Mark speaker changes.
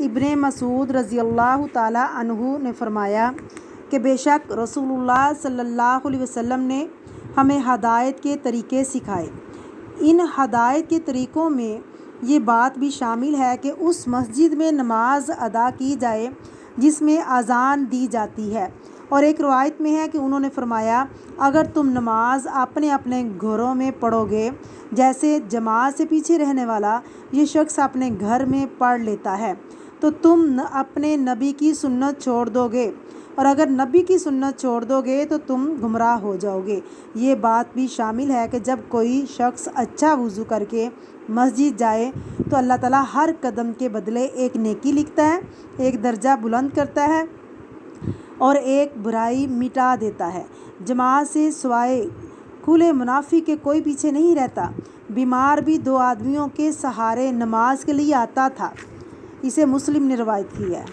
Speaker 1: ابن مسعود رضی اللہ تعالیٰ عنہ نے فرمایا کہ بے شک رسول اللہ صلی اللہ علیہ وسلم نے ہمیں ہدایت کے طریقے سکھائے۔ ان ہدایت کے طریقوں میں یہ بات بھی شامل ہے کہ اس مسجد میں نماز ادا کی جائے جس میں اذان دی جاتی ہے، اور ایک روایت میں ہے کہ انہوں نے فرمایا اگر تم نماز اپنے اپنے گھروں میں پڑھو گے، جیسے جماعت سے پیچھے رہنے والا یہ شخص اپنے گھر میں پڑھ لیتا ہے، تو تم اپنے نبی کی سنت چھوڑ دو گے، اور اگر نبی کی سنت چھوڑ دو گے تو تم گمراہ ہو جاؤ گے۔ یہ بات بھی شامل ہے کہ جب کوئی شخص اچھا وضو کر کے مسجد جائے تو اللہ تعالیٰ ہر قدم کے بدلے ایک نیکی لکھتا ہے، ایک درجہ بلند کرتا ہے اور ایک برائی مٹا دیتا ہے۔ جماعت سے سوائے کھلے منافق کے کوئی پیچھے نہیں رہتا۔ بیمار بھی 2 آدمیوں کے سہارے نماز کے لیے آتا تھا۔ اسے مسلم نے روایت کی ہے۔